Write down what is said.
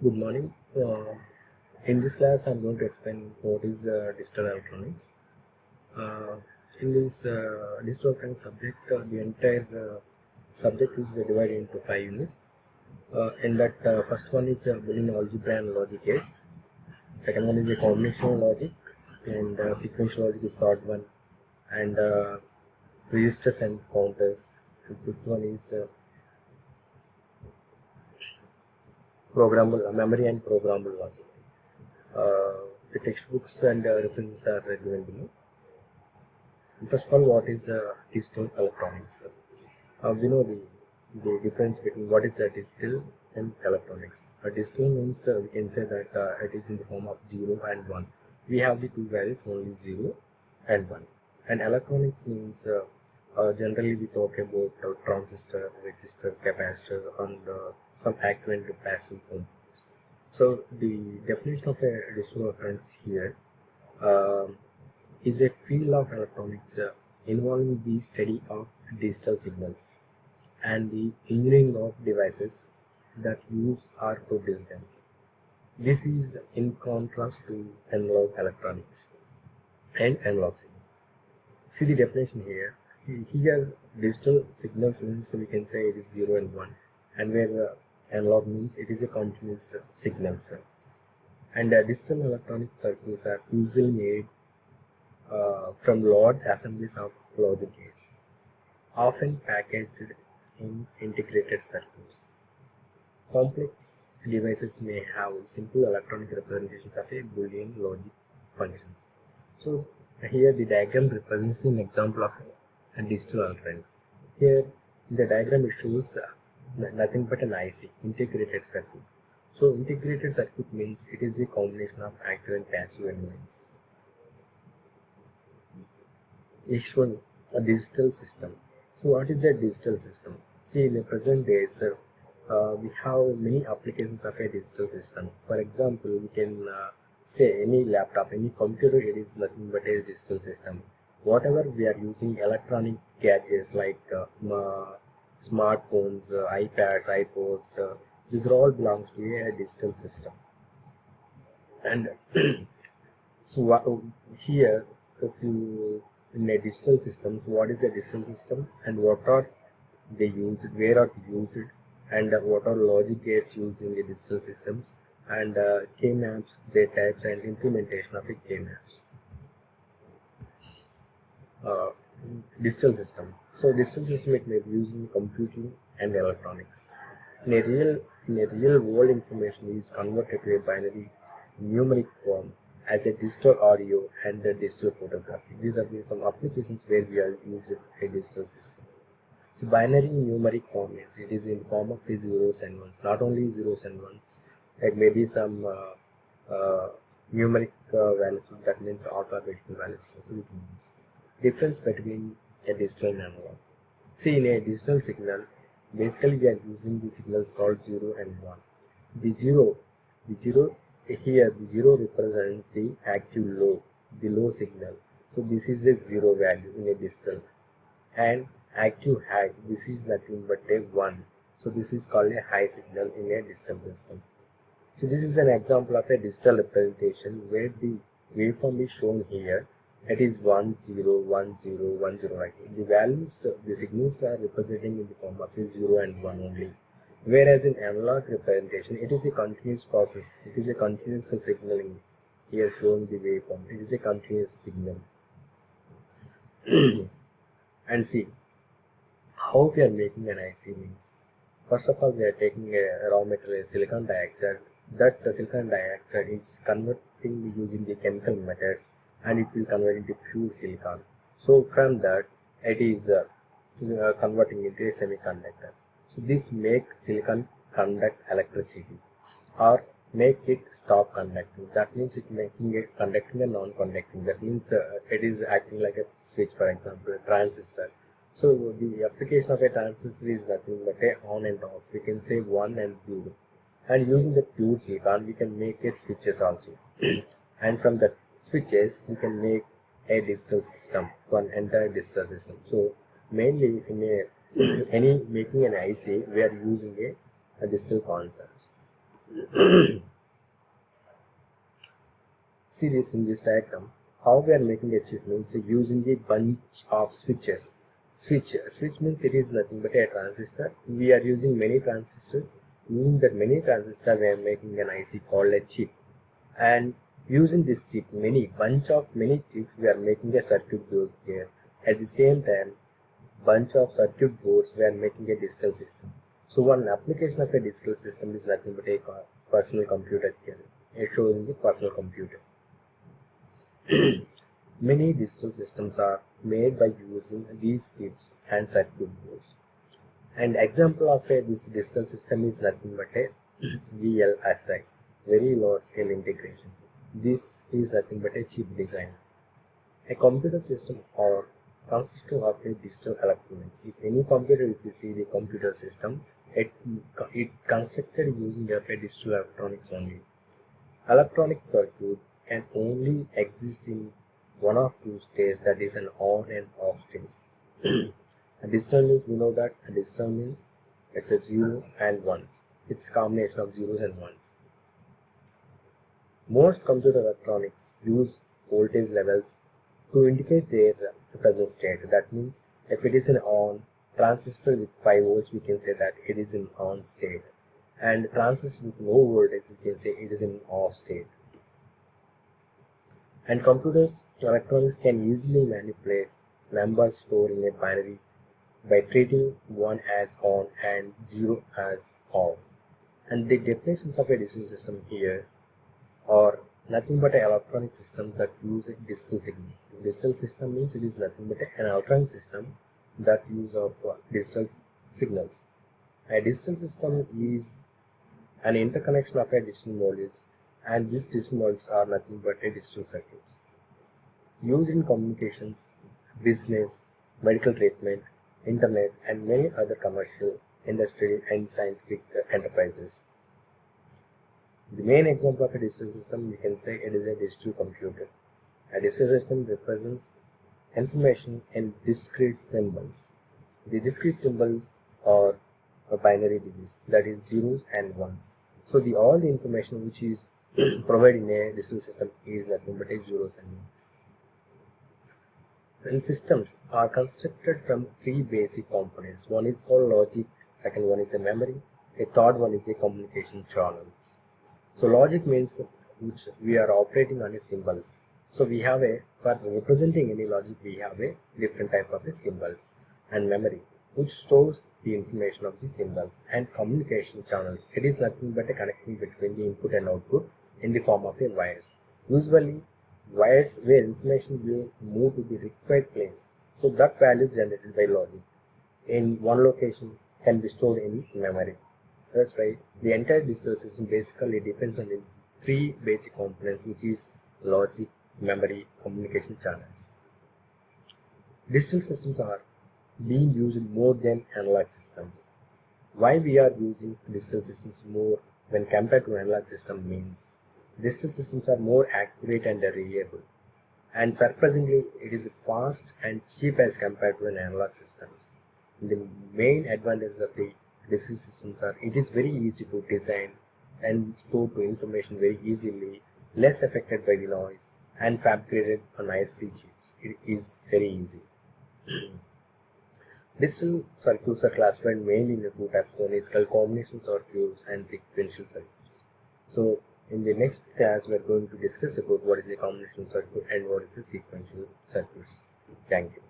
Good morning. In this class, I'm going to explain what is digital electronics. Uh, in this digital electronics subject, the entire subject is divided into 5 units. In that, first one is building algebra and logic gates. Second one is a combinational logic, and sequential logic is third one, and registers and counters. And fifth one is programmable memory and programmable logic. The textbooks and references are given below. First of all, what is digital electronics? We know the difference between what is digital and electronics. Digital means we can say that it is in the form of 0 and 1. We have the two values, only 0 and 1. And electronics means generally we talk about transistor, resistor, capacitor, and some active and passive components. So the definition of a digital electronics here um is a field of electronics involving the study of digital signals and the engineering of devices that use or produce them. This is in contrast to analog electronics and analog signals. See the definition here. Here, digital signals means we can say it is 0 and 1, and where analog means it is a continuous signal. And digital electronic circuits are usually made from large assemblies of logic gates, often packaged in integrated circuits. Complex devices may have simple electronic representations of a Boolean logic function. So here the diagram represents an example of a digital electronics. Here in the diagram it shows nothing but an IC, integrated circuit. So integrated circuit means it is a combination of active and passive elements. Next one, a digital system. So what is a digital system? See, in the present days, we have many applications of a digital system. For example, we can say any laptop, any computer, it is nothing but a digital system. Whatever we are using electronic gadgets like smartphones, iPads, iPods, these all belongs to a digital system. And so here, if you in a digital system, so what is a digital system and what are they used, where are they used, and what are logic gates used in the digital systems, and K-maps, their types, and implementation of a K-maps. Uh, Digital system. So digital system it may be used in computing and electronics. In a real world, information is converted to a binary numeric form as a digital audio and a digital photography. These are some applications where we are using a digital system. So binary numeric form means it is in form of zeros and ones. Not only zeros and ones, it may be some numeric values. That means alphabetical values. So we can use. Difference between a digital and analog. See, in a digital signal, basically we are using the signals called 0 and 1. The zero here, the 0 represents the active low, the low signal. So this is a 0 value in a digital. And active high, this is nothing but a 1. So this is called a high signal in a digital system. So this is an example of a digital representation where the waveform is shown here. It is 1 0 1 0 1 0, right? The values, the signals are representing in the form of a 0 and 1 only. Whereas in analog representation, it is a continuous process. It is a continuous signaling. Here shown the waveform. It is a continuous signal. And see how we are making an IC means. First of all, we are taking a raw material, silicon dioxide. That silicon dioxide is converting using the chemical methods, and it will convert into pure silicon. So from that, it is converting into a semiconductor. So this make silicon conduct electricity or make it stop conducting. That means it making it conducting and non-conducting. That means it is acting like a switch, for example, a transistor. So the application of a transistor is nothing but a on and off. We can say 1 and 0. And using the pure silicon, we can make a switches also. And from the switches, we can make a digital system, one entire digital system. So mainly in a any making an IC, we are using a digital concepts. See this in this diagram. How we are making a chip means using a bunch of switches. Switch means it is nothing but a transistor. We are using many transistors, meaning that many transistors we are making an IC called a chip. And using this chip, many chips, we are making a circuit board here. At the same time, bunch of circuit boards we are making a digital system. So one application of a digital system is nothing but a personal computer here. It shows in the personal computer. Many digital systems are made by using these chips and circuit boards. And example of this digital system is nothing but a VLSI, very large scale integration. This is nothing but a chip design. A computer system or consists of a digital electronics. If any computer, if you see the computer system, it constructed using a digital electronics only. Electronic circuit can only exist in one of two states, that is an on and off state. A digital means, we know that a digital means it's a 0 and 1. It's a combination of zeros and ones. Most computer electronics use voltage levels to indicate their present state. That means if it is an on transistor with 5 volts, we can say that it is in on state. And transistor with low voltage, we can say it is in off state. And computers electronics can easily manipulate numbers stored in a binary by treating 1 as on and 0 as off. And the definitions of a digital system here are nothing but an electronic system that uses digital signals. Digital system means it is nothing but an electronic system that uses of digital signals. A digital system is an interconnection of a digital modules, and these digital modules are nothing but a digital circuits used in communications, business, medical treatment, internet, and many other commercial, industrial, and scientific enterprises. The main example of a digital system, we can say it is a digital computer. A digital system represents information in discrete symbols. The discrete symbols are a binary digits, that is zeros and ones. So all the information which is provided in a digital system is nothing but a zeros and ones. And systems are constructed from 3 basic components. One is called logic, second one is a memory, a third one is a communication channel. So logic means which we are operating on a symbols. So we have for representing any logic, we have a different type of symbols. And memory, which stores the information of the symbols. And communication channels, it is nothing but a connection between the input and output in the form of a wires. Usually wires where information will move to the required place. So that value generated by logic in one location can be stored in memory. That's why the entire digital system basically depends on the 3 basic components, which is logic, memory, communication channels. Digital systems are being used more than analog systems. Why we are using digital systems more when compared to analog system means digital systems are more accurate and reliable, and surprisingly it is fast and cheap as compared to an analog systems. The main advantages of the digital systems are it is very easy to design and store to information very easily, less affected by the noise, and fabricated on IC chips. It is very easy. Digital circuits are classified mainly into 2 types. One is called combination circuits and sequential circuits. So in the next class we are going to discuss about what is a combination circuit and what is a sequential circuits. Thank you.